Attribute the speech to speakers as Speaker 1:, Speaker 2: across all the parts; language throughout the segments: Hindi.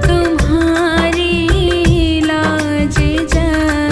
Speaker 1: तुम्हारी लाज जाए।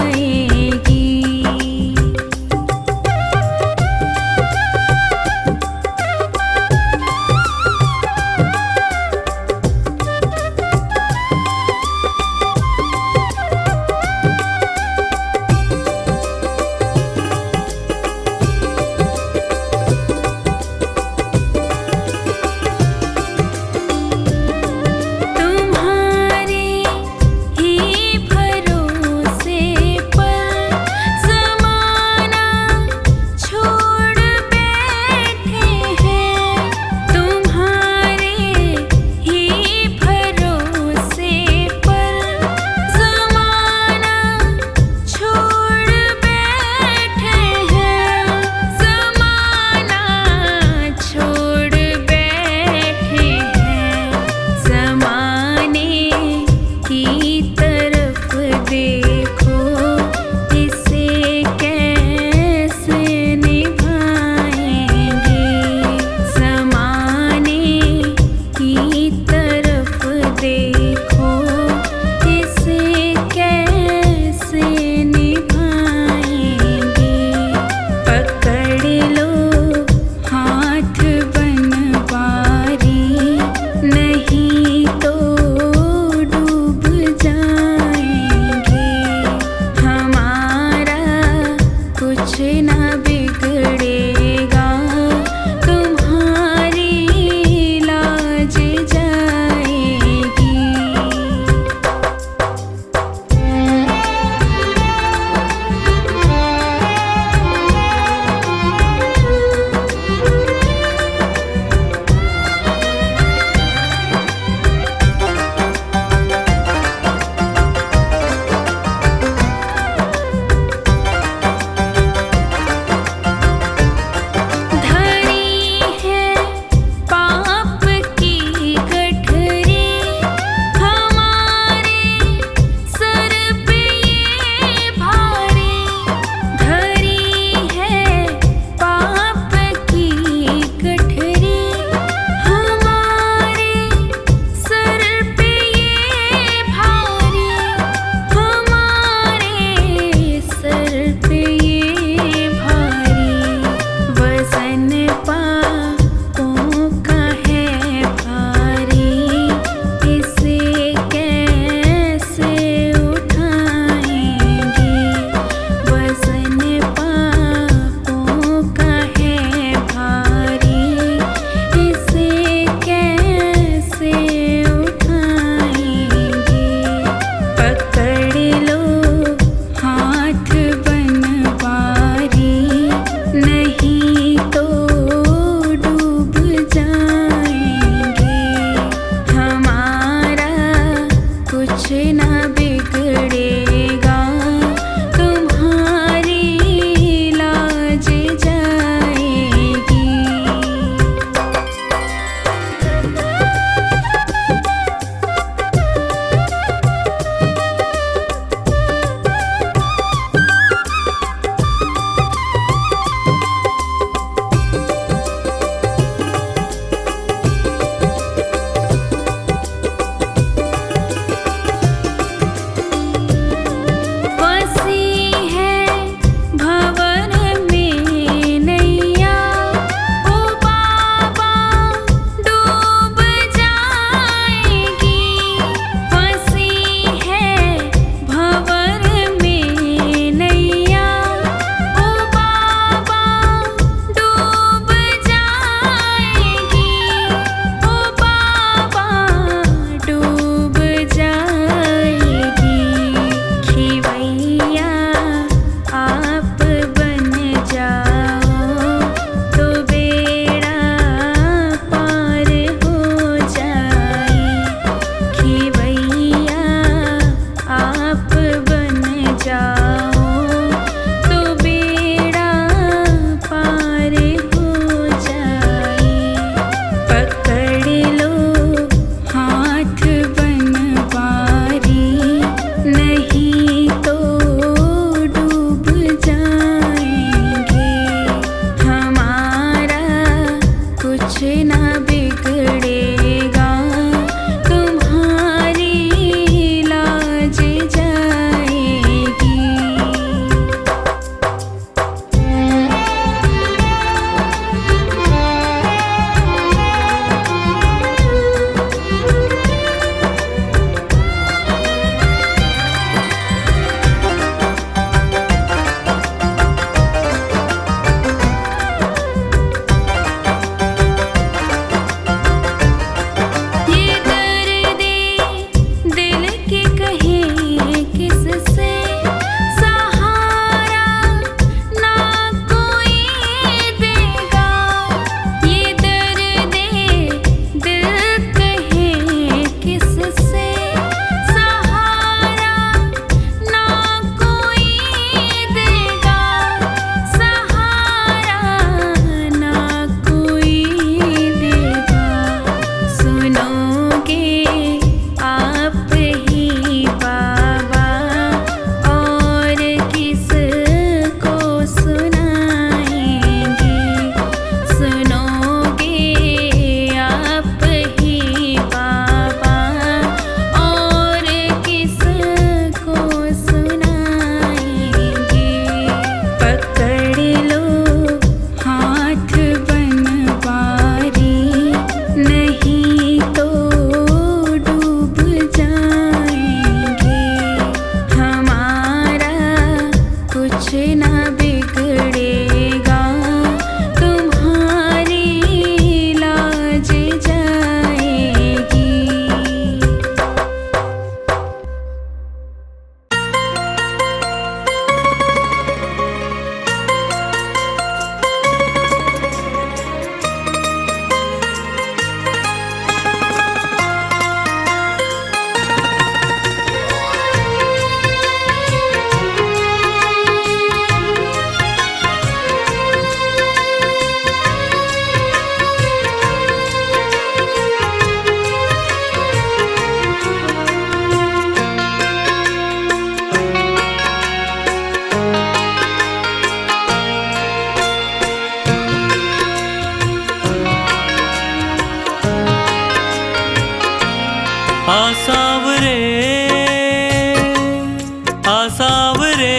Speaker 1: आसावरे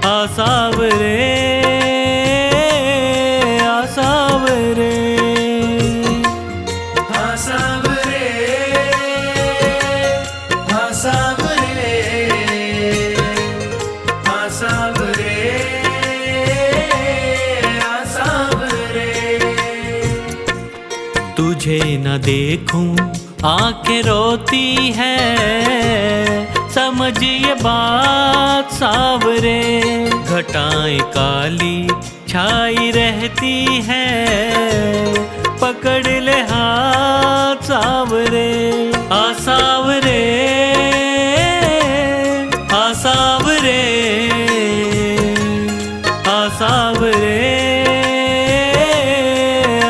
Speaker 1: आसावरे आसावरे
Speaker 2: आसावरे आसावरे आसावरे आसावरे।
Speaker 1: तुझे न देखूं आंखें रोती है, समझ ये बात सावरे। घटाएं काली छाई रहती है, पकड़ ले हाथ सावरे। आसावरे आसावरे आसावरे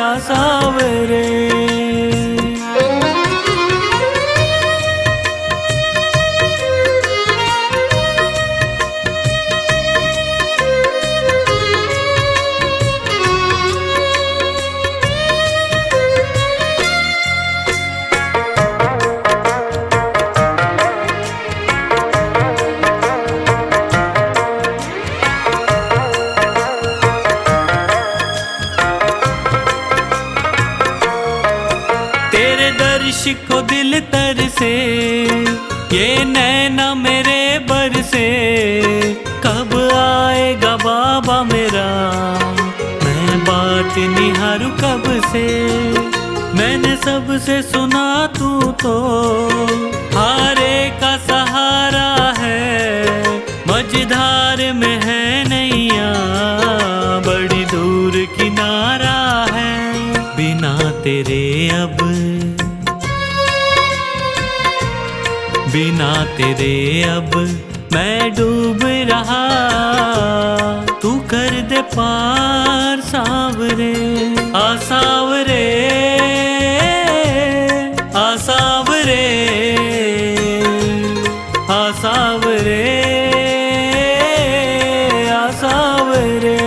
Speaker 1: आसावरे। दर्श को दिल तर से, ये नैना मेरे बर से। कब आएगा बाबा मेरा, मैं बात निहारूं कब से। मैंने सबसे सुना तू तो हारे का सहारा है। मझधार में है नैया, बड़ी दूर किनारा है। बिना तेरे अब बिना तेरे अब मैं डूब रहा। तू कर दे पार सावरे। आसावरे आसावरे आसावरे आसावरे।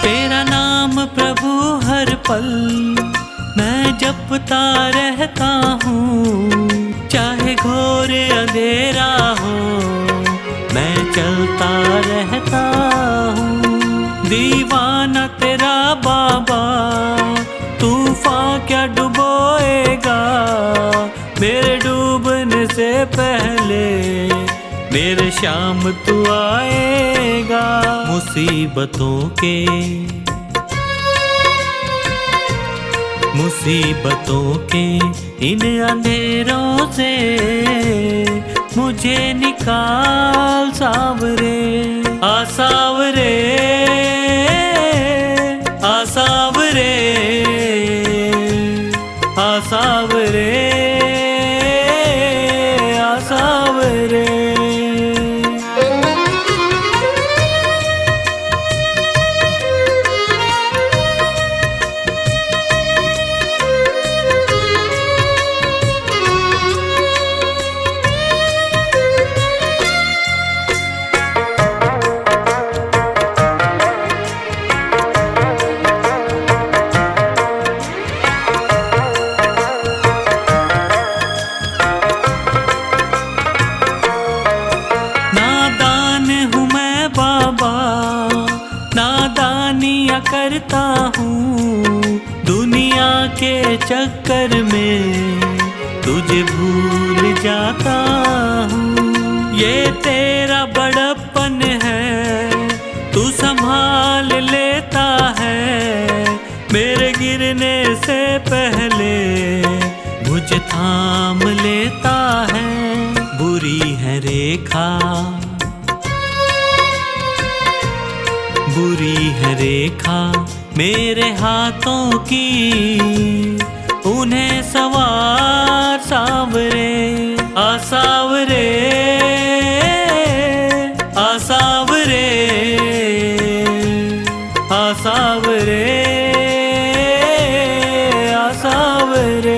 Speaker 1: तेरा नाम प्रभु हर पल मैं जपता रहता हूँ। चाहे घोर अंधेरा हो मैं चलता रहता हूँ। दीवाना तेरा बाबा, तूफान क्या डुबोएगा। मेरे डूबने से पहले मेरे शाम तू आएगा। मुसीबतों के इन अंधेरों से मुझे निकाल सावरे। आसावरे आसावरे आसावरे आसावरे। नादानियाँ करता हूँ दुनिया के चक्कर में, तुझे भूल जाता हूँ। ये तेरा बड़प्पन है, तू संभाल लेता है। मेरे गिरने से पहले मुझे थाम लेता है। बुरी है रेखा बुरी है रेखा मेरे हाथों की, उन्हें सवार सावरे। आसावरे आसावरे आसावरे आसावरे।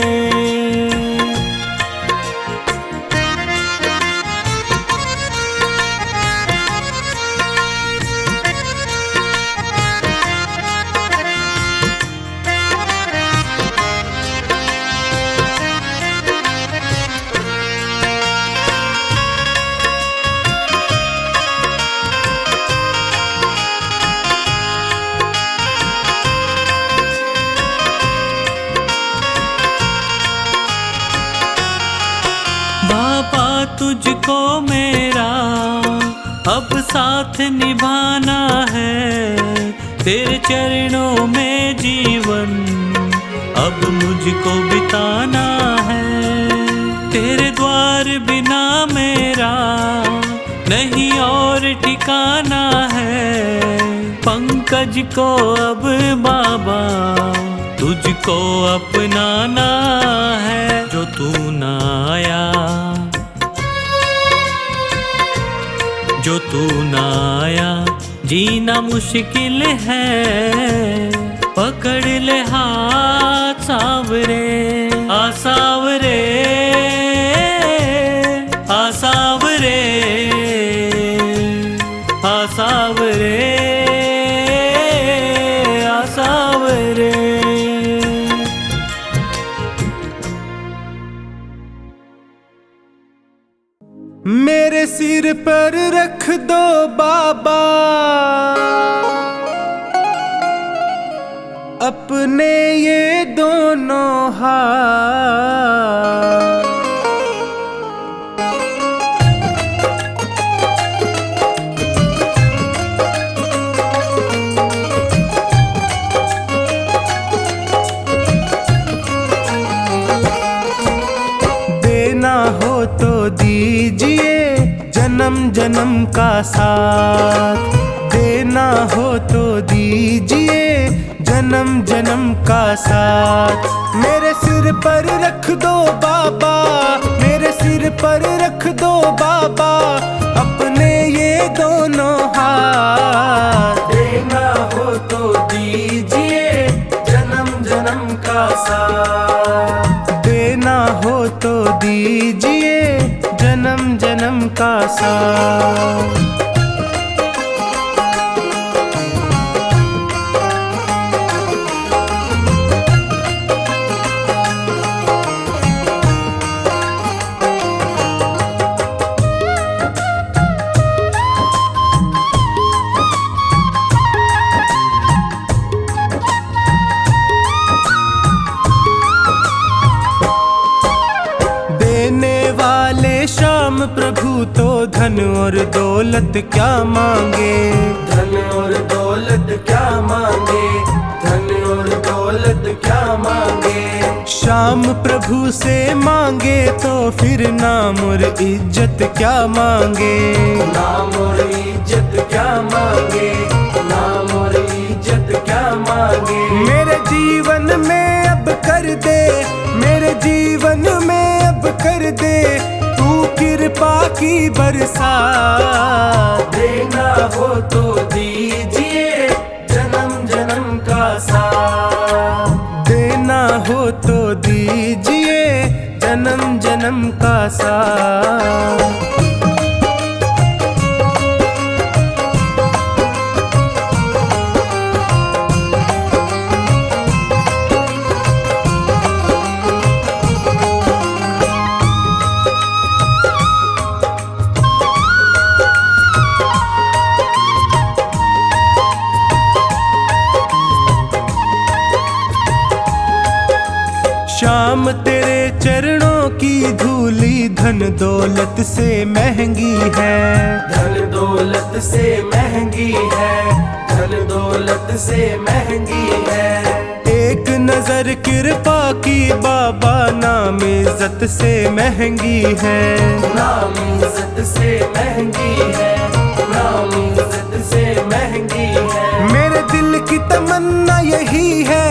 Speaker 1: बाबा तुझको मेरा अब साथ निभाना है, तेरे चरणों में जीवन अब मुझको बिताना है। तेरे द्वार बिना मेरा नहीं और ठिकाना है। पंकज को अब बाबा तुझको अपनाना है। जो तू ना आया, जो तू ना आया जीना मुश्किल है। पकड़ ले हाथ सावरे आसावरे आसावरे आसावरे आसावरे।
Speaker 3: मेरे सिर पर रख दो बाबा अपने ये दोनों हाथ। देना हो तो दीजिए जन्म जन्म का साथ। देना हो तो दीजिए जन्म जन्म का साथ। मेरे सिर पर रख दो बाबा, मेरे सिर पर रख दो बाबा अपने ये दोनों हाथ। देना हो तो दीजिए जन्म जन्म का साथ। देना हो तो दीजिए जन्म जन्म का साथ। श्याम प्रभु तो धन और दौलत क्या मांगे। धन और दौलत क्या मांगे, धन और दौलत क्या मांगे। श्याम प्रभु से मांगे तो फिर नाम और इज्जत क्या मांगे। नाम और इज्जत क्या मांगे, नाम और इज्जत क्या मांगे। मेरे जीवन में अब कर दे, मेरे जीवन में अब कर दे कृपा की बरसात। देना हो तो दीजिए जन्म जन्म का साथ। देना हो तो दीजिए जन्म जन्म का साथ। श्याम तेरे चरणों की धूली धन दौलत से महंगी है। धन दौलत से महंगी है, धन दौलत से महंगी है। एक नजर कृपा की बाबा नाम इज्जत से महंगी है। नाम इज्जत से महंगी है, नाम इज्जत से महंगी है। मेरे दिल की तमन्ना यही है,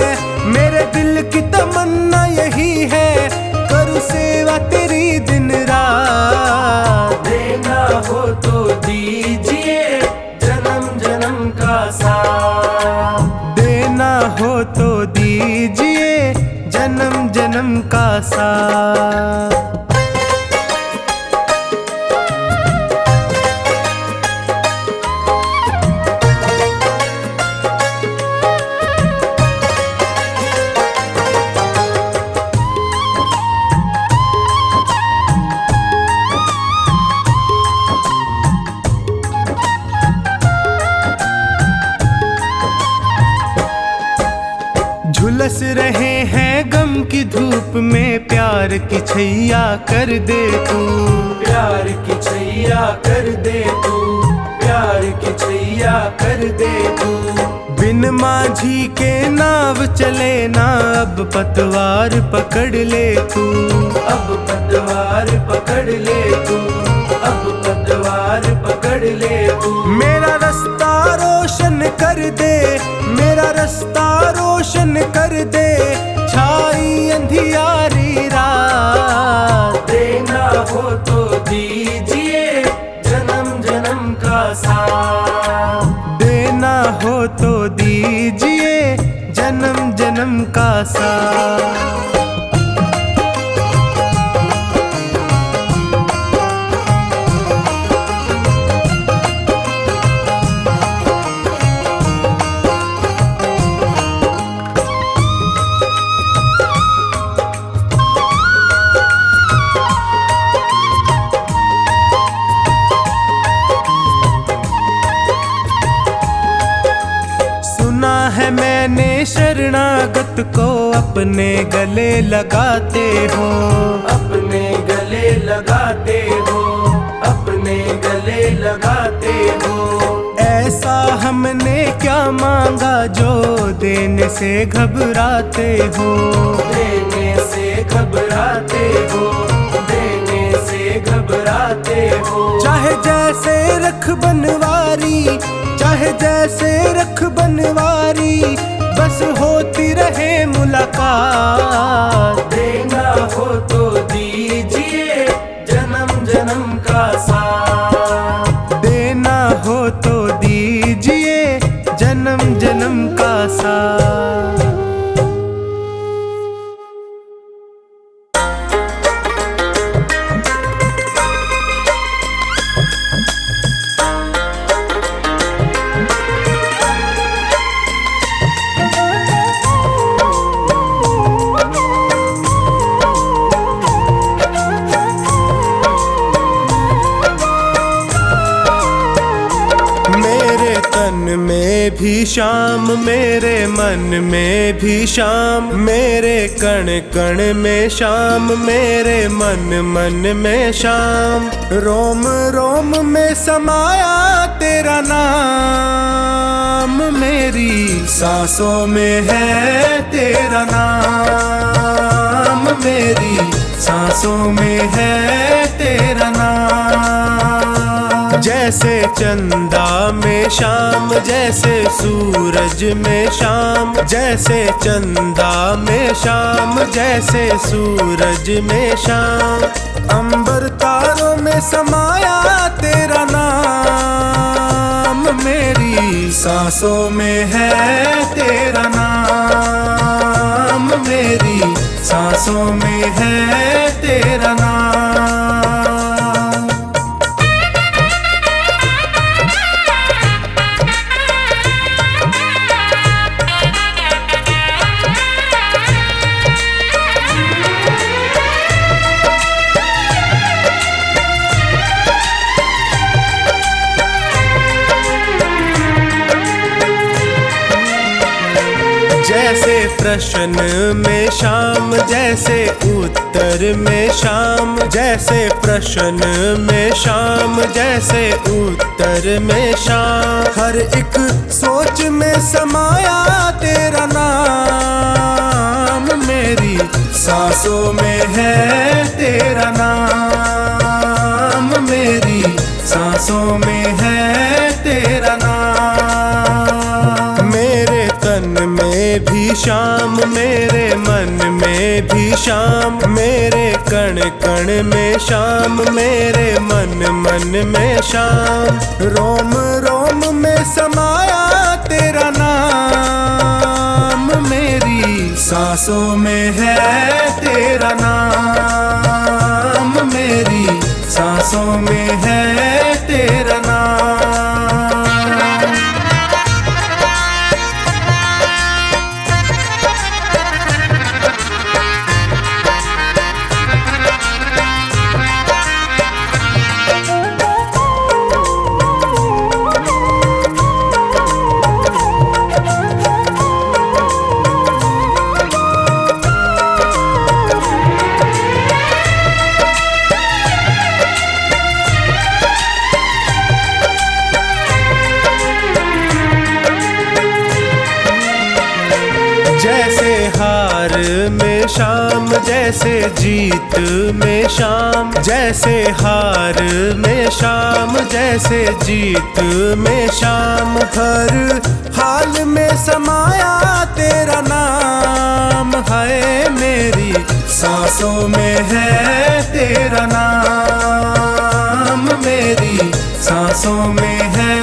Speaker 3: मेरे दिल की तमन्ना यही है। करूँ सेवा तेरी दिन रात। सा। झुलस रहे हैं गम की धूप में, प्यार की छैया कर दे तू,
Speaker 2: प्यार की छैया कर दे तू, प्यार की छैया कर दे तू।
Speaker 3: बिन माझी के नाव चले ना, अब पतवार पकड़ ले तू,
Speaker 2: अब पतवार पकड़ ले तू, अब पतवार पकड़ ले तू।
Speaker 3: मेरा रास्ता रोशन कर दे, मेरा रास्ता रोशन कर दे, छाई अंधियारी रात।
Speaker 2: देना हो तो दीजिए जन्म जन्म का साथ,
Speaker 3: देना हो तो दीजिए जन्म जन्म का साथ। सुना है मैंने शरणागत को अपने गले लगाते हो,
Speaker 2: अपने गले लगाते हो, अपने गले लगाते हो।
Speaker 3: ऐसा हमने क्या मांगा जो देने से घबराते हो,
Speaker 2: देने से घबराते हो, देने से घबराते हो।
Speaker 3: चाहे जैसे रख बनवारी, चाहे जैसे रख बनवारी, बस होती रहे मुलाकात।
Speaker 2: देना हो तो दीजिए जन्म जन्म का साथ,
Speaker 3: देना हो तो दीजिए जन्म जन्म का साथ। मेरे तन में भी शाम, मेरे मन में भी शाम, मेरे कण कण में शाम, मेरे मन मन में शाम। रोम रोम में समाया तेरा नाम, मेरी सांसों में है तेरा नाम, मेरी सांसों में है तेरा नाम। जैसे चंदा में शाम, जैसे सूरज में शाम, जैसे चंदा में शाम, जैसे सूरज में शाम। अंबर तारों में समाया तेरा नाम, मेरी सांसों में है तेरा नाम, मेरी सांसों में है तेरा नाम। जैसे प्रश्न में शाम, जैसे उत्तर में शाम, जैसे प्रश्न में शाम, जैसे उत्तर में शाम। हर एक सोच में समाया तेरा नाम, मेरी सांसों में है तेरा नाम, मेरी सांसों में है तेरा नाम। मेरे तन में भी शाम, मेरे मन में भी शाम, मेरे कण कण में शाम, मेरे मन मन में शाम। रोम रोम में समाया तेरा नाम, मेरी सांसों में है तेरा नाम, मेरी सांसों में है तेरा नाम। जैसे हार में शाम, जैसे जीत में शाम, जैसे हार में शाम, जैसे जीत में शाम, हर हाल में समाया तेरा नाम है। मेरी सांसों में है तेरा नाम, मेरी सांसों में है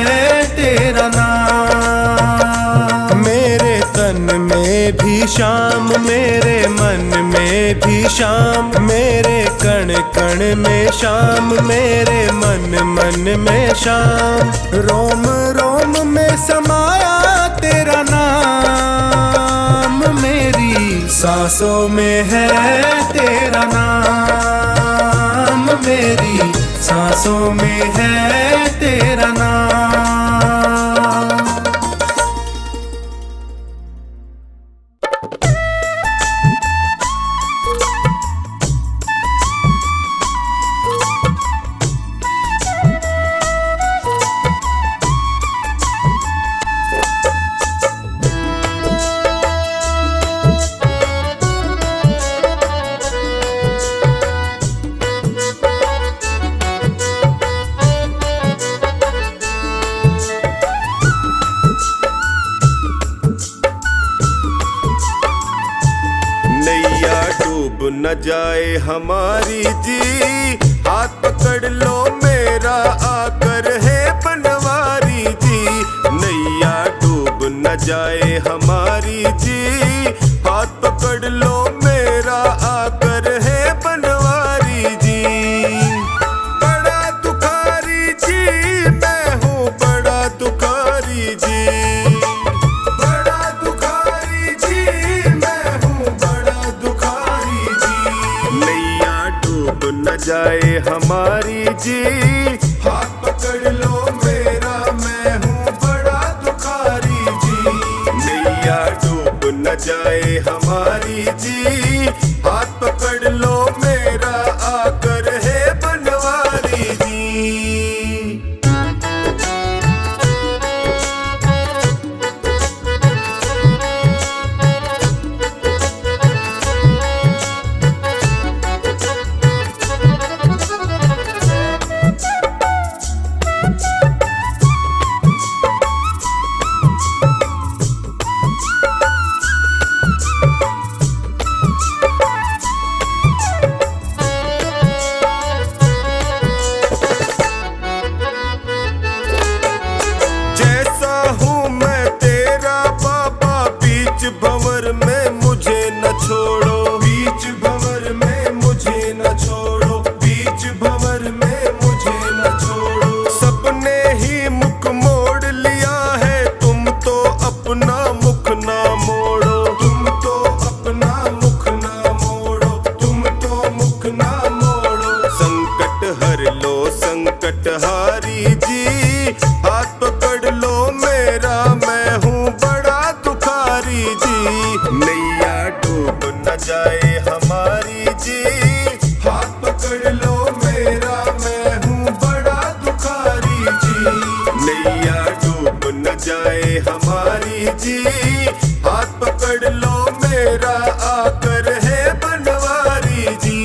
Speaker 3: तेरा नाम। मेरे तन में भी शाम, मेरे मन में भी शाम, मेरे कण कण में शाम, मेरे मन मन में शाम, रोम रोम में समाया तेरा नाम। मेरी सांसों में है तेरा नाम, मेरी सांसों में है तेरा नाम।
Speaker 4: न जाए हमारी जी, हाथ पकड़ लो मेरा आकर है बनवारी जी। नैया डूब न जाए हमारी जी, हाथ पकड़ लो मेरा आकर है बनवारी जी। बड़ा दुखारी जी मैं हूँ, बड़ा दुखारी जी, बड़ा दुखारी जी मैं हूँ, बड़ा दुखारी जी। नैया डूब न जाए हमारी जी, हाथ पकड़ लो मेरा मैं हूँ बड़ा दुखारी जी। नैया डूब न जाए हमारी जी, हाथ पकड़ लो मेरा आकर है बनवारी जी। भंवर में मुझे न छोड़ो, बीच भंवर में मुझे न छोड़ो, बीच भंवर में मुझे न छोड़ो। सबने ही मुख मोड़ लिया है, तुम तो अपना मुख ना मोड़ो, तुम तो अपना मुख ना मोड़ो, तुम तो मुख ना मोड़ो। संकट हर लो संकट हारी जी, हाथ पकड़ लो मेरा मैं हूँ बड़ा दुखारी जी। नैया डूब न जाए हमारी जी, हाथ पकड़ लो मेरा मैं हूँ बड़ा दुखारी जी। नैया डूब न जाए हमारी जी, हाथ पकड़ लो मेरा आकर है बनवारी जी।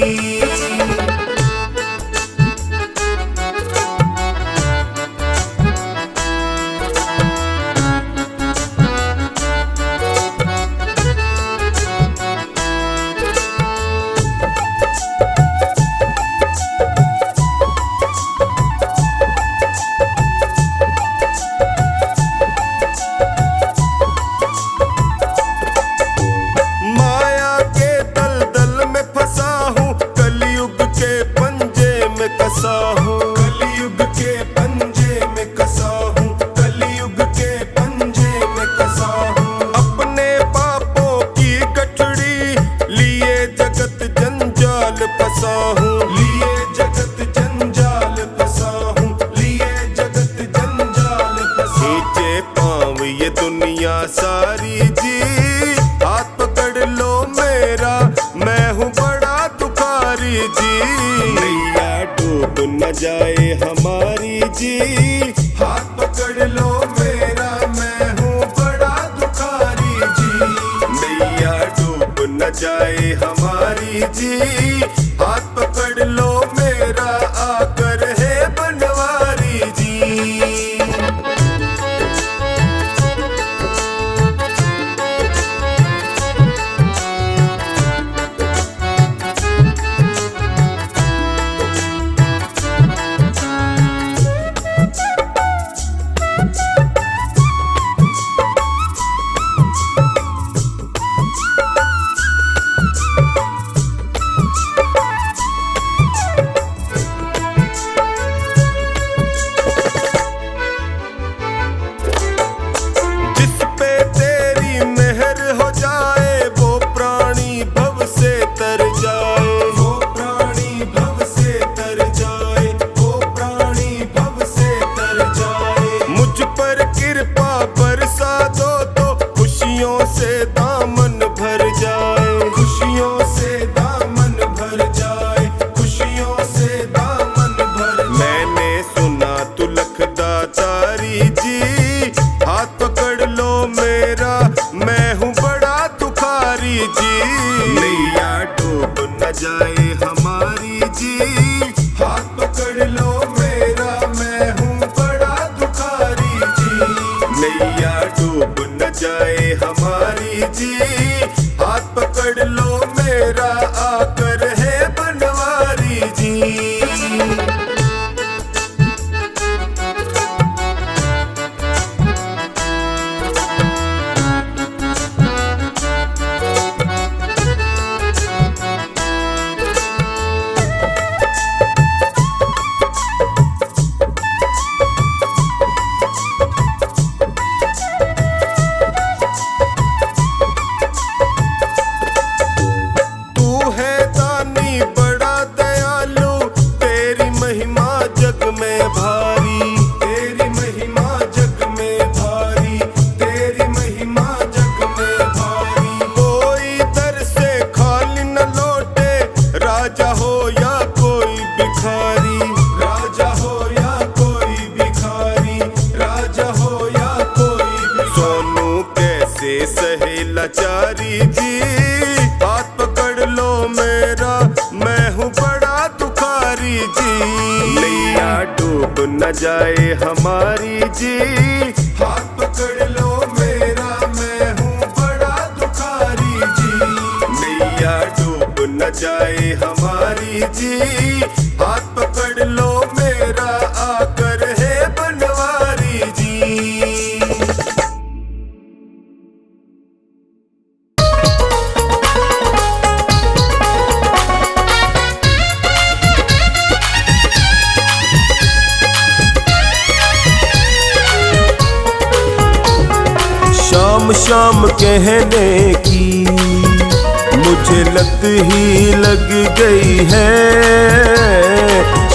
Speaker 4: हूँ, कलयुग के पंजे में कसा हूँ, कलयुग के पंजे में कसा हूँ। अपने पापों की गठड़ी लिए जगत जंजाल फंसा हूँ, लिए जगत जंजाल फंसा हूँ, लिए जगत जंजाल फंसा। नीचे पाँव ये दुनिया सारी जी, हाथ पकड़ लो मेरा, मैं हूँ बड़ा दुखारी जी। नैया डूब न जाए हमारी जी, हाथ पकड़ लो मेरा, मैं हूँ बड़ा दुखारी जी। नैया डूब न जाए हमारी जी, हाथ पकड़ लो मेरा, आकर है बनवारी जी। जिस पे तेरी मेहर हो जाए, वो प्राणी भव से तर जाए, वो प्राणी भव से तर जाए, वो प्राणी भव से तर जाए। मुझ पर कृपा बरसा दो तो खुशियों से दामन भर जाए, खुशियों से दामन भर जाए, खुशियों से दामन भर। मैंने सुना तू लखदातारी जी, हाथ पकड़ लो मेरा, मैं हूँ बड़ा दुखारी जी। नैया डूब न जाए हमारी जी, हाथ पकड़ लो मेरा, मैं हूँ बड़ा दुखारी जी। नैया डूब न जाए हमारी जी, हाथ पकड़ लो मेरा, आकर है बनवारी जी। तू है दानी बड़ा दयालु, तेरी महिमा जग में भारी, तेरी महिमा जग में भारी, तेरी महिमा जग में भारी। कोई दर से खाली न लौटे, राजा हो या कोई भिखारी, राजा हो या कोई भिखारी, राजा हो या कोई भिखारी। सोनू कैसे सहे लाचारी जी, हाथ पकड़ लो मेरा, मैं हूँ बड़ा दुखारी जी। नैया डूब न जाए हमारी जी, हाथ पकड़ लो मेरा, मैं हूँ बड़ा दुखारी जी। नैया डूब न जाए हमारी जी, हाथ पकड़ लो मेरा, आकर है बनवारी जी।
Speaker 3: शाम शाम कहने की मुझे लत ही लग गई है,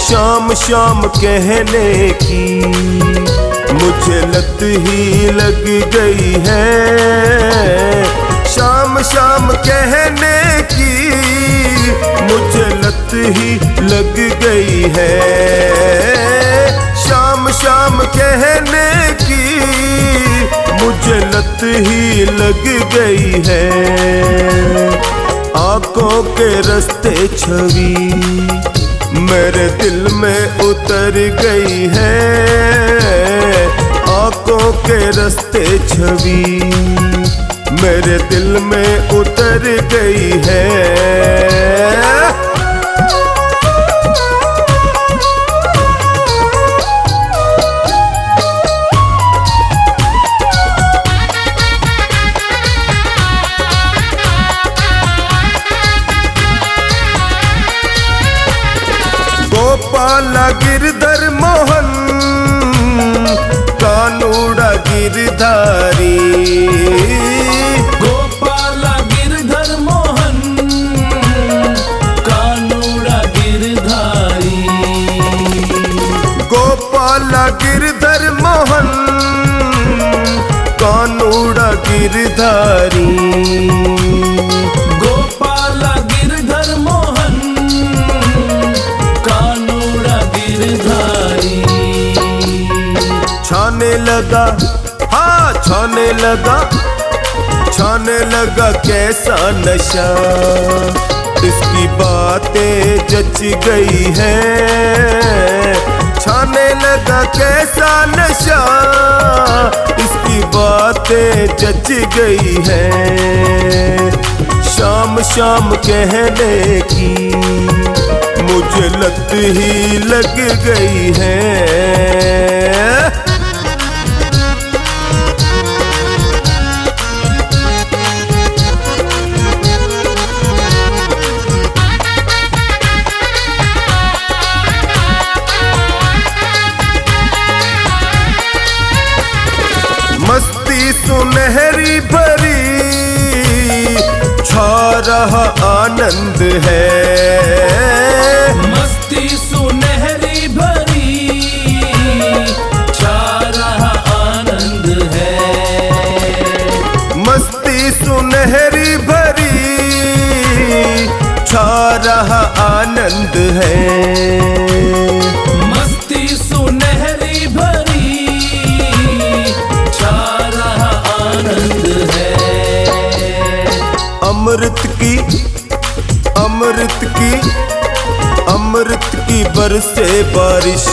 Speaker 3: शाम शाम कहने की मुझे लत ही लग गई है। शाम शाम कहने की मुझे लत ही लग गई है, शाम शाम कहने की मुझे लत ही लग गई है। आंखों के रास्ते छवि मेरे दिल में उतर गई है, आंखों के रास्ते छवि मेरे दिल में उतर गई है। गोपाला गिर
Speaker 4: गिरधर मोहन कानूड़ा गिरधारी।
Speaker 2: गोपाल गिरधर मोहन कानूड़ा गिरधारी।
Speaker 4: गोपाल गिरधर मोहन कानूड़ा गिरधारी।
Speaker 2: गोपाल गिरधर मोहन कानूड़ा गिरधारी।
Speaker 4: छाने लगा, हाँ छाने लगा, छाने लगा कैसा नशा। इसकी बातें जच गई है। छाने लगा कैसा नशा, इसकी बातें जच गई है। शाम शाम कहने की मुझे लत ही लग गई है। मस्ती सुनहरी भरी छा रहा आनंद है।
Speaker 2: मस्ती सुनहरी भरी छा रहा आनंद है।
Speaker 4: मस्ती सुनहरी भरी छा रहा आनंद है।
Speaker 2: मस्ती सुनहरी भरी छा रहा आनंद है।
Speaker 4: अमृत की, अमृत की, अमृत की बरसे बारिश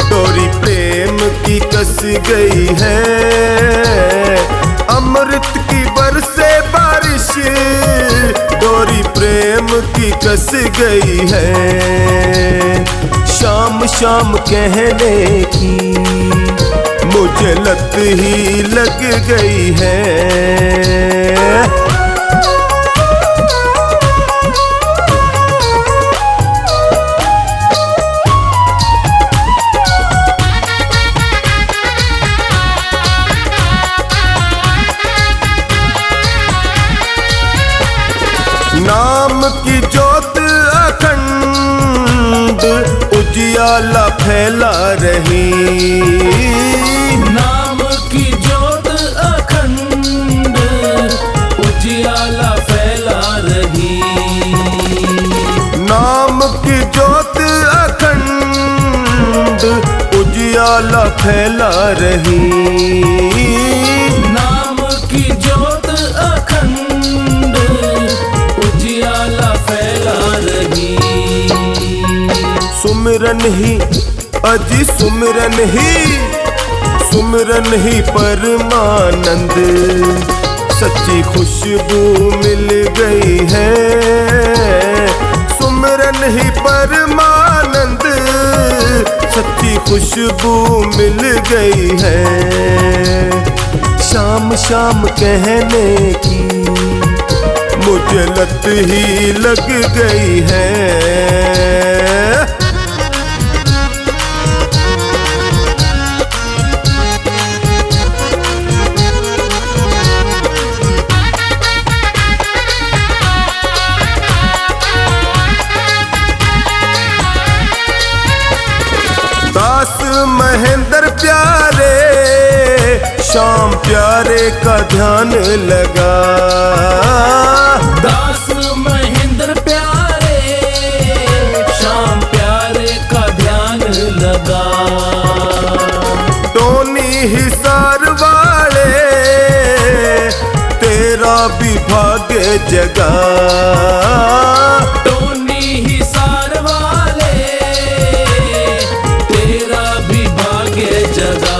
Speaker 4: डोरी प्रेम की कस गई है। अमृत की बरसे बारिश डोरी प्रेम की कस गई है। शाम शाम कहने की मुझे लत ही लग गई है। नाम की ज्योत अखंड उजियाला फैला रही।
Speaker 2: नाम की ज्योत अखंड उजियाला फैला रही।
Speaker 4: नाम की ज्योत अखंड उजियाला फैला रही।
Speaker 2: नाम की ज्योत अखंड उजियाला फैला रही।
Speaker 4: सुमिरन ही अजी सुमिरन ही, सुमिरन ही परमानंद। सच्ची खुशबू मिल गई है। सुमिरन ही परमानंद, सच्ची खुशबू मिल गई है। शाम शाम कहने की मुझे लत ही लग गई है। दास महेंद्र प्यारे श्याम प्यारे का ध्यान लगा।
Speaker 2: दास महेंद्र प्यारे श्याम प्यारे का ध्यान लगा।
Speaker 4: टोनी हिसार वाले तेरा भी भाग्य जगा।
Speaker 2: टोनी हिसार वाले तेरा भी भाग्य जगा।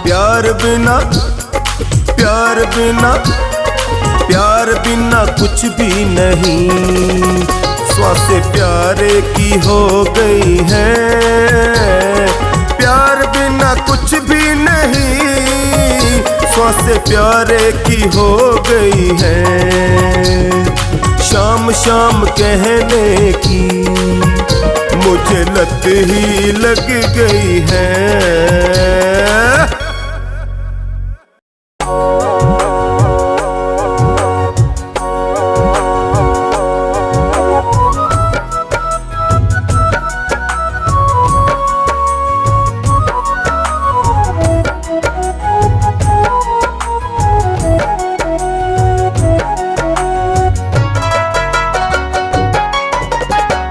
Speaker 4: प्यार बिना, प्यार बिना, प्यार बिना कुछ भी नहीं। स्वासे प्यारे की हो गई है। प्यार बिना कुछ भी नहीं। स्वासे प्यारे की हो गई है। शाम शाम कहने की मुझे लत ही लग गई है।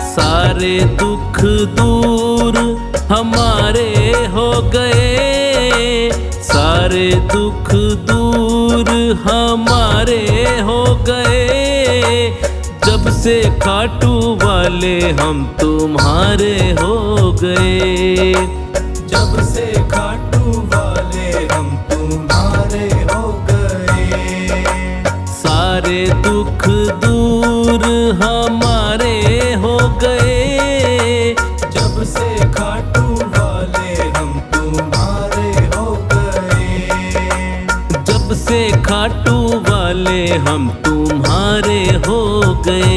Speaker 1: सारे दुख दूर हमारे हो गए, सारे दुख दूर हमारे हो गए, जब से खाटू वाले हम तुम्हारे हो गए,
Speaker 2: जब से खाटू वाले हम तुम्हारे हो गए।
Speaker 1: सारे दुख दूर हमारे हो गए,
Speaker 2: जब से खाटू वाले हम तुम्हारे हो गए।
Speaker 1: जब से खाटू वाले हम तुम्हारे हो गए।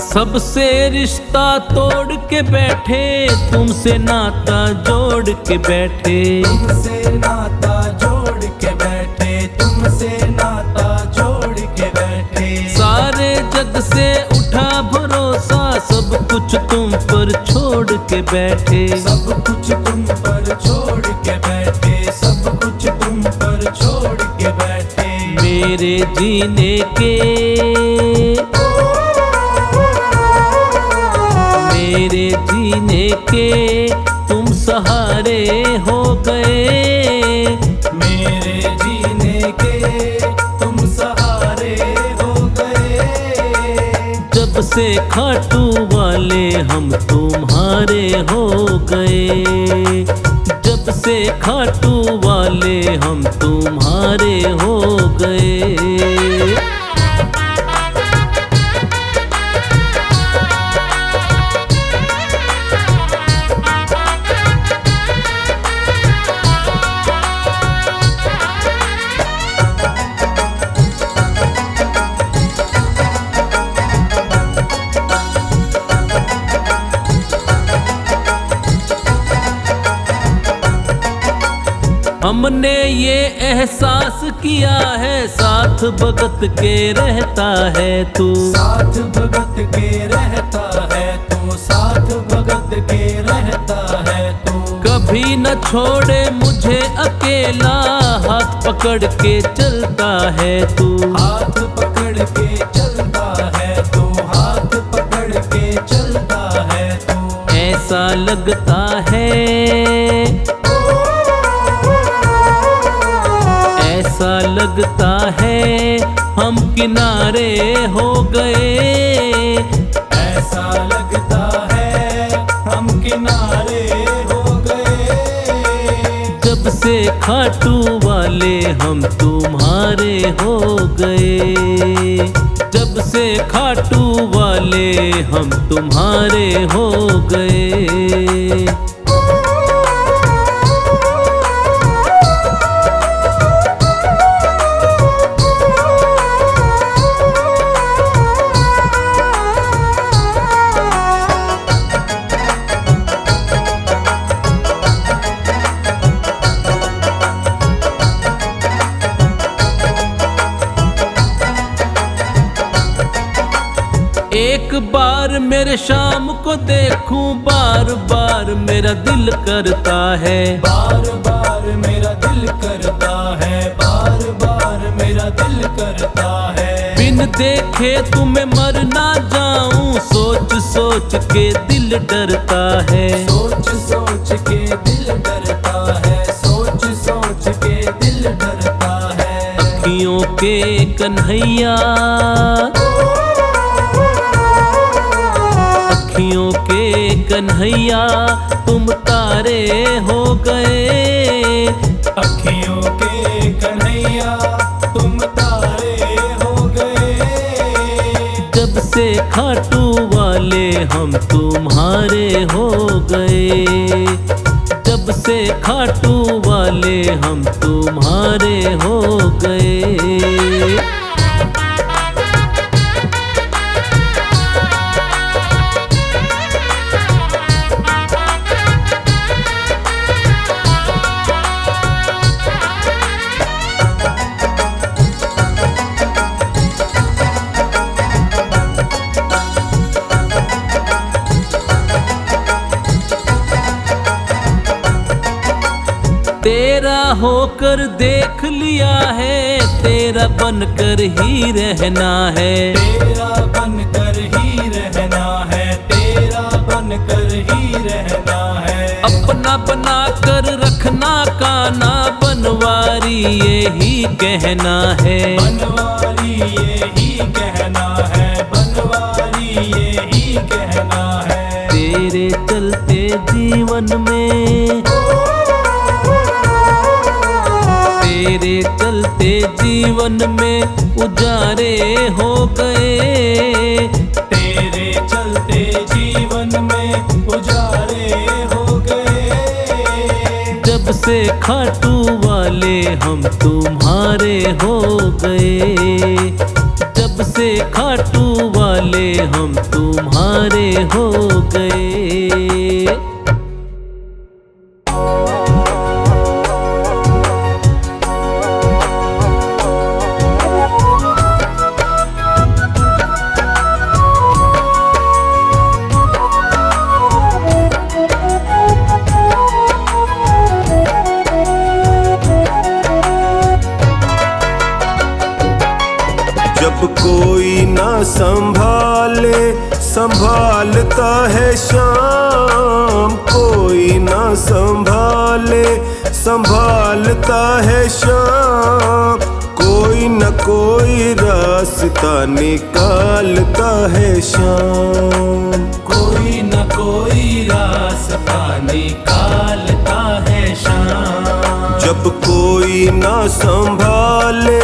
Speaker 1: सबसे रिश्ता तोड़ के बैठे, तुमसे नाता जोड़ के बैठे,
Speaker 2: तुमसे नाता जोड़ के बैठे, तुमसे नाता जोड़ के बैठे।
Speaker 1: सारे जग से उठा भरोसा, सब कुछ तुम पर छोड़ के बैठे,
Speaker 2: सब कुछ तुम पर छोड़ के बैठे, सब कुछ तुम पर छोड़ के बैठे।
Speaker 1: मेरे जीने के, मेरे जीने के तुम सहारे हो गए,
Speaker 2: मेरे जीने के तुम सहारे हो गए।
Speaker 1: जब से खाटू वाले हम तुम्हारे हो गए, जब से खाटू वाले हम तुम्हारे हो गए। हमने ये एहसास किया है, साथ भगत के रहता है तू,
Speaker 2: साथ भगत के रहता है तू, साथ भगत के रहता है तू।
Speaker 1: कभी न छोड़े मुझे अकेला, हाथ पकड़ के चलता है तू,
Speaker 2: हाथ पकड़ के चलता है तू, हाथ पकड़ के चलता है तू।
Speaker 1: ऐसा लगता है, ऐसा लगता है हम किनारे हो गए,
Speaker 2: ऐसा लगता है हम किनारे हो गए।
Speaker 1: जब से खाटू वाले हम तुम्हारे हो गए, जब से खाटू वाले हम तुम्हारे हो गए। एक बार मेरे शाम को देखूं, बार बार मेरा दिल करता है,
Speaker 2: बार बार मेरा दिल करता है, बार बार मेरा दिल करता है।
Speaker 1: बिन देखे तुम्हें मर ना जाऊं, सोच सोच के दिल डरता है,
Speaker 2: सोच सोच के दिल डरता है, सोच सोच के दिल डरता है।
Speaker 1: अखियों के कन्हैया, अखियों के कन्हैया तुम तारे हो गए, खाटू वाले हम तुम्हारे हो गए। तेरा होकर देख लिया है, तेरा बनकर ही रहना है।
Speaker 2: तेरा बनकर ही रहना है, तेरा बनकर ही रहना है।
Speaker 1: अपना बना कर रखना काना, बनवारी यही कहना है।
Speaker 2: बनवारी यही कहना है, बनवारी यही कहना है।
Speaker 1: तेरे चलते जीवन में, तेरे चलते जीवन में उजारे हो गए।
Speaker 2: तेरे चलते जीवन में उजारे हो गए।
Speaker 1: जब से खाटू वाले हम तुम्हारे हो गए। जब से खाटू वाले हम तुम्हारे हो गए।
Speaker 4: जब कोई ना संभाले संभालता है शाम। कोई ना संभाले संभालता है शाम। कोई न कोई रास्ता निकालता है शाम।
Speaker 2: कोई न कोई रास्ता निकालता है शाम।
Speaker 4: जब कोई ना संभाले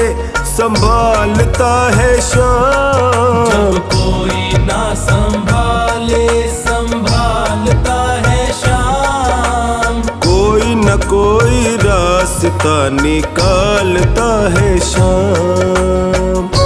Speaker 4: संभालता है शाम।
Speaker 2: जब कोई ना संभाले संभालता है शाम।
Speaker 4: कोई न कोई रास्ता निकालता है शाम।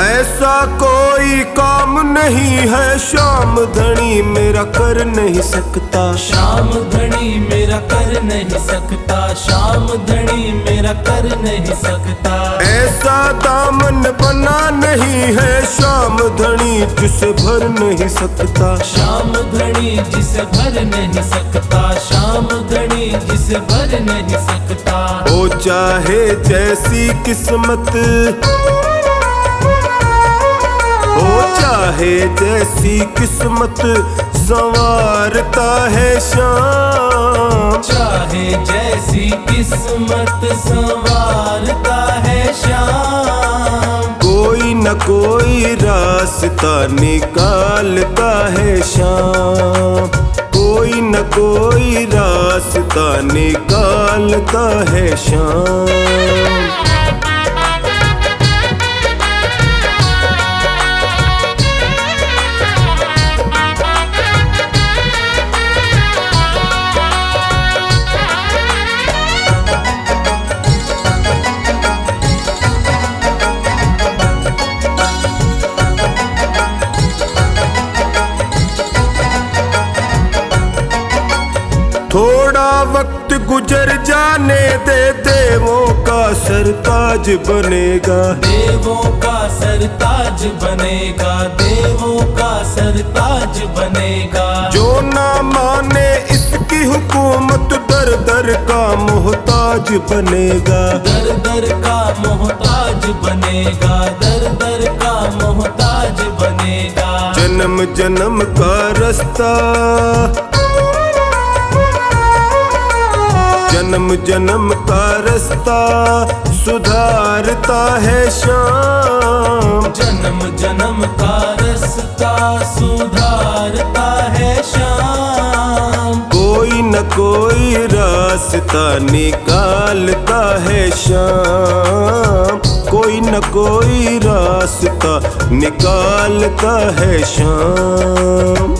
Speaker 4: ऐसा कोई काम नहीं है शाम धनी मेरा कर नहीं सकता।
Speaker 2: शाम धनी मेरा कर नहीं सकता। शाम धनी मेरा कर नहीं सकता।
Speaker 4: ऐसा दामन बना नहीं है शाम धनी जिसे भर नहीं सकता।
Speaker 2: शाम धनी जिसे भर नहीं सकता। शाम धनी जिसे भर नहीं सकता।
Speaker 4: ओ चाहे जैसी किस्मत, ओ चाहे जैसी किस्मत संवारता है शाम।
Speaker 2: चाहे जैसी किस्मत संवारता है शाम।
Speaker 4: कोई न कोई रास्ता निकालता है शाम। कोई न कोई रास्ता निकालता है शाम। थोड़ा वक्त गुजर जाने दे, देवों का सरताज बनेगा।
Speaker 2: देवों का सरताज बनेगा। देवों का सरताज बनेगा।
Speaker 4: जो ना माने इसकी हुकूमत दर दर का मोहताज बनेगा।
Speaker 2: दर दर का मोहताज बनेगा। दर दर का मोहताज बनेगा।
Speaker 4: जन्म जन्म का रास्ता, जन्म जन्म का रास्ता सुधारता है श्याम।
Speaker 1: जन्म जन्म का रास्ता सुधारता है श्याम।
Speaker 4: कोई न कोई रास्ता निकालता है श्याम। कोई न कोई रास्ता निकालता है श्याम।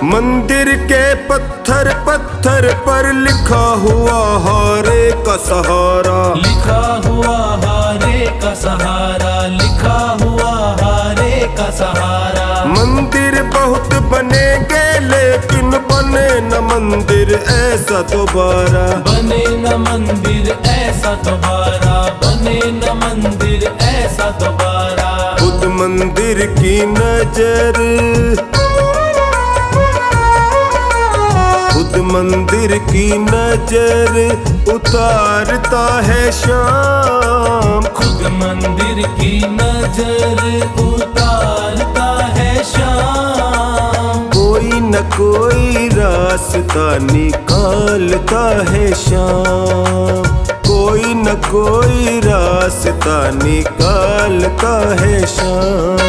Speaker 4: मंदिर के पत्थर पत्थर पर लिखा हुआ हारे का सहारा।
Speaker 1: लिखा हुआ हारे का सहारा। लिखा हुआ हारे का सहारा।
Speaker 4: मंदिर बहुत बनेंगे लेकिन बने न मंदिर ऐसा दोबारा।
Speaker 1: बने न मंदिर ऐसा दोबारा। बने न मंदिर ऐसा दोबारा।
Speaker 4: खुद मंदिर की नजर, खुद मंदिर की नजर उतारता है श्याम।
Speaker 1: खुद मंदिर की नजर उतारता है श्याम।
Speaker 4: कोई न कोई रास्ता निकालता है श्याम। कोई न कोई रास्ता निकालता है श्याम।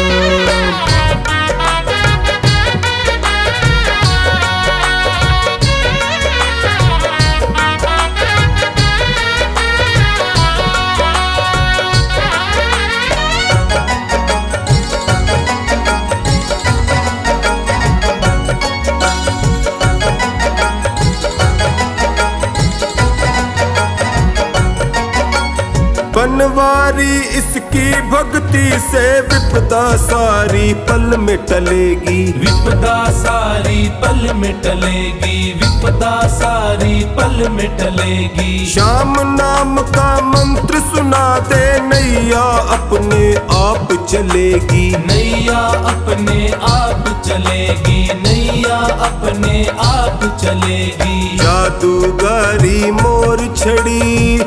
Speaker 4: बनवारी इसकी भक्ति से विपदा सारी पल में टलेगी।
Speaker 1: विपदा सारी पल में टलेगी। विपदा सारी पल में टलेगी।
Speaker 4: श्याम नाम का मंत्र सुना दे नैया अपने आप चलेगी।
Speaker 1: नैया अपने आप चलेगी। नैया अपने आप चलेगी।
Speaker 4: जादूगारी मोर छड़ी,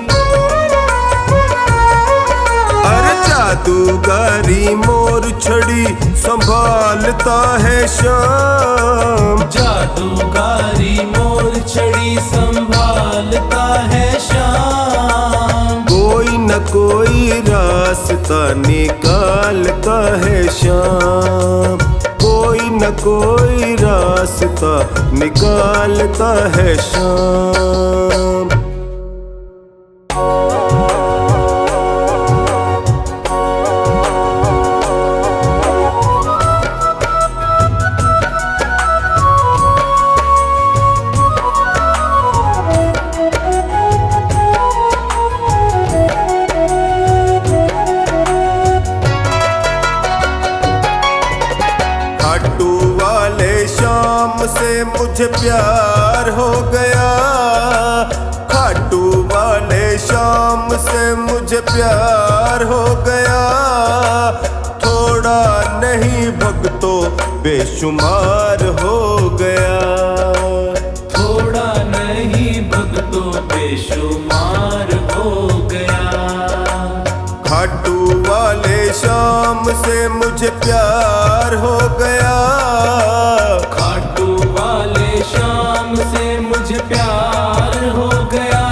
Speaker 4: अरे जादूगारी मोर छड़ी संभालता है श्याम।
Speaker 1: जादूगारी मोर छड़ी संभालता है श्याम।
Speaker 4: कोई न कोई रास्ता निकालता है श्याम। कोई न कोई रास्ता निकालता है श्याम। खाटू वाले श्याम से मुझे प्यार हो गया। खाटू वाले श्याम से मुझे प्यार हो गया। थोड़ा नहीं भक्तों बेशुमार हो गया।
Speaker 1: थोड़ा नहीं भक्तों बेशुमार हो गया।
Speaker 4: खाटू वाले श्याम से मुझे प्यार हो गया।
Speaker 1: खाटू वाले श्याम से मुझे प्यार हो गया।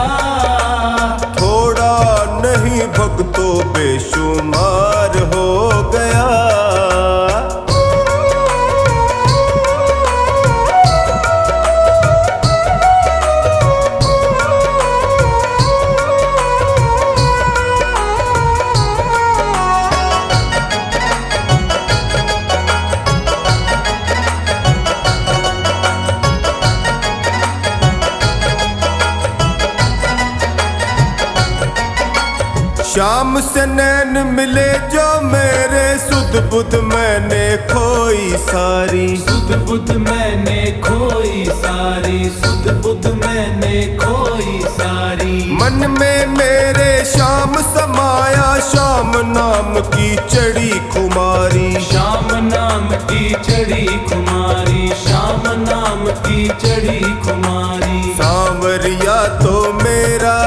Speaker 4: थोड़ा नहीं भक्तों बेशुमार हो गया। श्याम से नैन मिले जो मेरे सुध बुध मैंने खोई सारी।
Speaker 1: सुध बुध मैंने खोई सारी। सुध बुध मैंने खोई सारी।
Speaker 4: मन में मेरे श्याम समाया श्याम नाम की चढ़ी खुमारी।
Speaker 1: श्याम नाम की चढ़ी खुमारी, श्याम नाम की चढ़ी खुमारी।
Speaker 4: सांवरिया तो मेरा,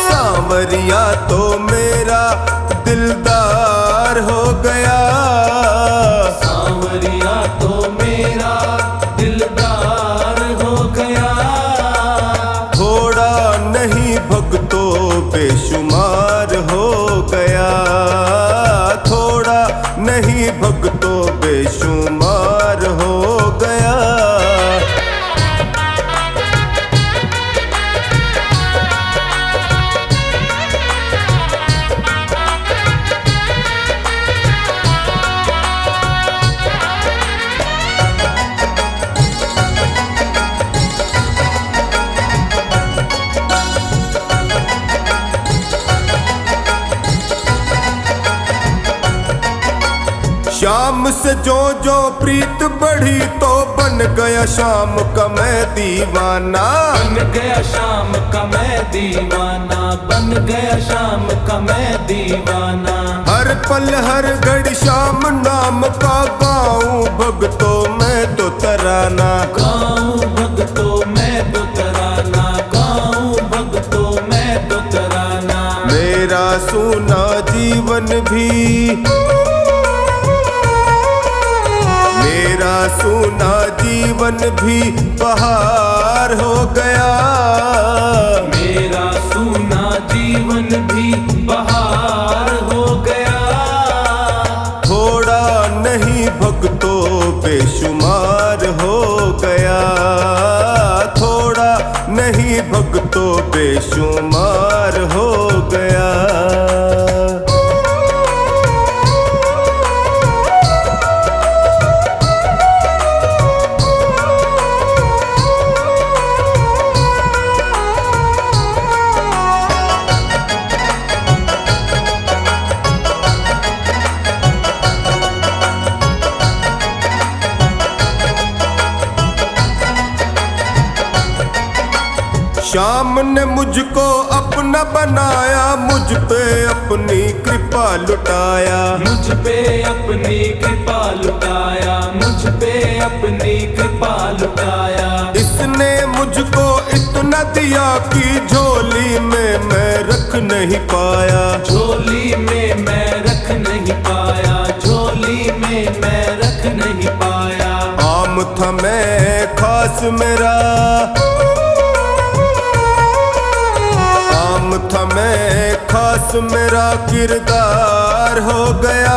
Speaker 4: सांवरिया तो मेरा दिलदार हो गया।
Speaker 1: सांवरिया तो मेरा दिलदार हो गया।
Speaker 4: थोड़ा नहीं भक्तों बेशुमार हो गया, थोड़ा नहीं भक्तों बेशुमार हो गया। शाम से जो जो प्रीत बढ़ी तो बन गया शाम का मैं दीवाना।
Speaker 1: बन गया शाम का मैं दीवाना, बन गया शाम का मैं दीवाना।
Speaker 4: हर पल हर घड़ी शाम नाम का गाऊं भक्तों मैं तो तराना।
Speaker 1: गाऊं भक्तों मैं तो तराना, गाऊं भक्तों मैं तो तराना।
Speaker 4: मेरा सूना जीवन भी, मेरा सूना जीवन भी बहार हो गया।
Speaker 1: मेरा सूना जीवन भी बहार हो गया।
Speaker 4: थोड़ा नहीं भक्तों बेशुमार हो गया, थोड़ा नहीं भक्तों बेशुमार हो गया। श्याम ने मुझको अपना बनाया, मुझ पे अपनी कृपा लुटाया।
Speaker 1: मुझ पे अपनी कृपा लुटाया, मुझ पे अपनी कृपा लुटाया।
Speaker 4: इसने मुझको इतना दिया कि झोली में मैं रख नहीं पाया।
Speaker 1: झोली में मैं रख नहीं पाया, झोली में मैं रख नहीं पाया।
Speaker 4: आम था मैं खास मेरा, आम था मैं खास मेरा किरदार हो गया।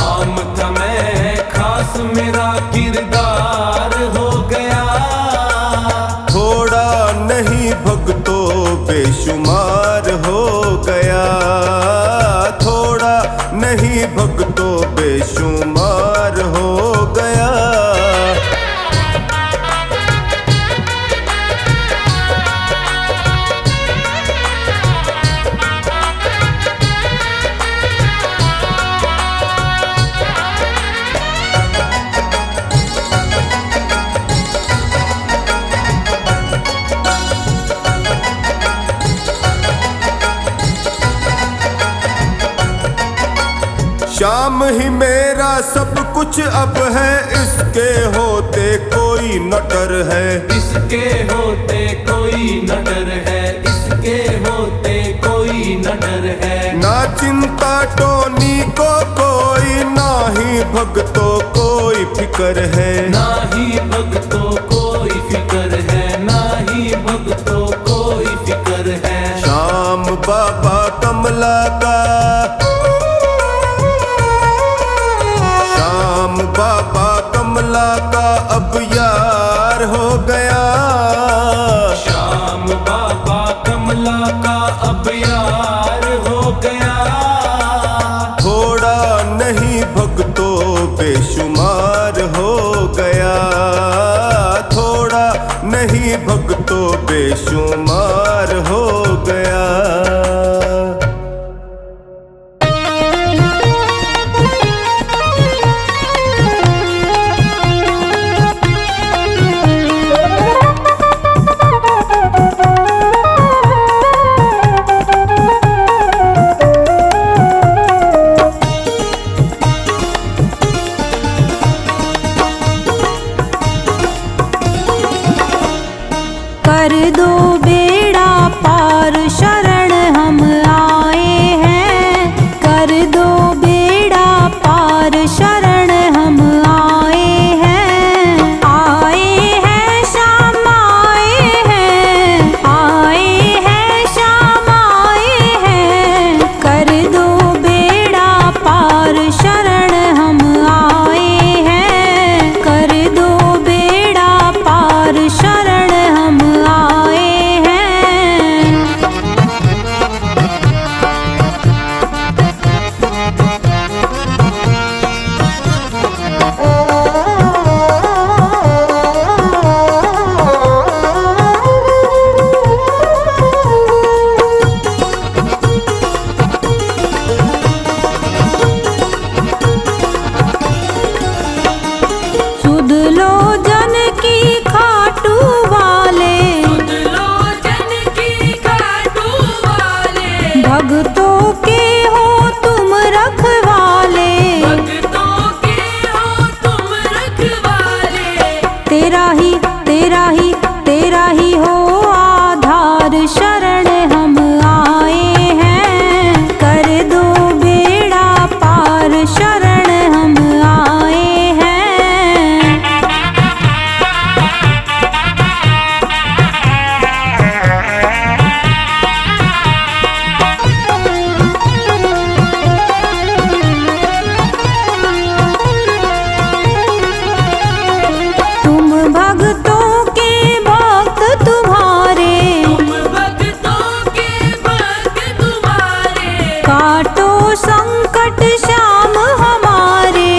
Speaker 1: आम था मैं खास मेरा किरदार हो गया।
Speaker 4: थोड़ा नहीं भक्तों बेशुमार हो गया, थोड़ा नहीं भक्तों बेशुमार हो गया। श्याम ही मेरा सब कुछ अब है, इसके होते कोई न डर है।
Speaker 1: इसके होते कोई न डर है, इसके होते कोई न डर है।
Speaker 4: ना चिंता टोनी को कोई, ना ही भक्तों कोई फिक्र है।
Speaker 1: ना ही भक्तों कोई फिक्र है, ना ही भक्तों कोई फिक्र है।
Speaker 4: श्याम बाबा कमला का, श्याम बाबा कमला का अब यार हो गया।
Speaker 1: श्याम बाबा कमला का अब यार हो गया।
Speaker 4: थोड़ा नहीं भक्तों बेशुमार हो गया, थोड़ा नहीं भक्तों बेशुमार हो गया।
Speaker 5: कर दो बेड़ा पार शरण हम आए हैं, कर दो बेड़ा पार शरण हम आए हैं। आए हैं श्याम आए हैं, आए हैं श्याम आए हैं, कर दो बेड़ा पार शरण हम आए हैं, कर दो बेड़ा पार शरण हम आए हैं। सुध लो जन की खाटू वाले, भक्तों के हो तुम रखवाले, तेरा ही तेरा ही तेरा ही हो आधार शरण हम आए हैं, कर दो बेड़ा पार शरण हम आए हैं। तुम भक्तों के भक्त तुम्हारे, काटो संकट श्याम हमारे,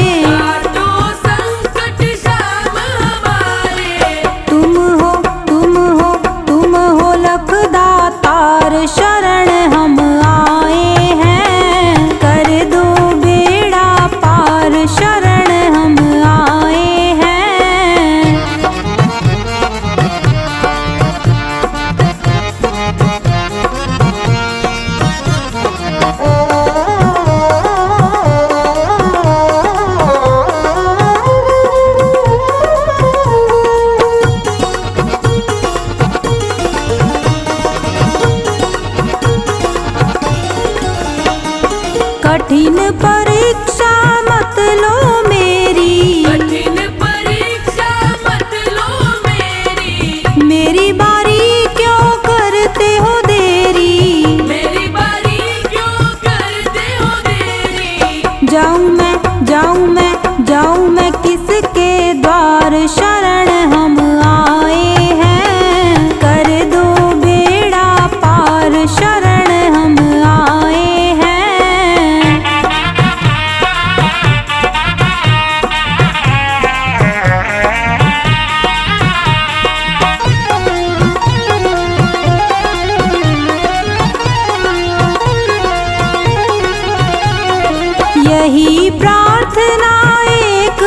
Speaker 5: तुम हो तुम हो तुम हो लखदातार शरण हम आए हैं, कर दो बेड़ा पार शरण हम आए हैं। कठिन परीक्षा मत लो मेरी, मेरी बारी क्यों करते हो देरी, जाऊं मैं जाऊं मैं जाऊं मैं किसके द्वार शरण हम आए हैं, कर दो बेड़ा पार शरण हम आए हैं। यही प्रार्थना एक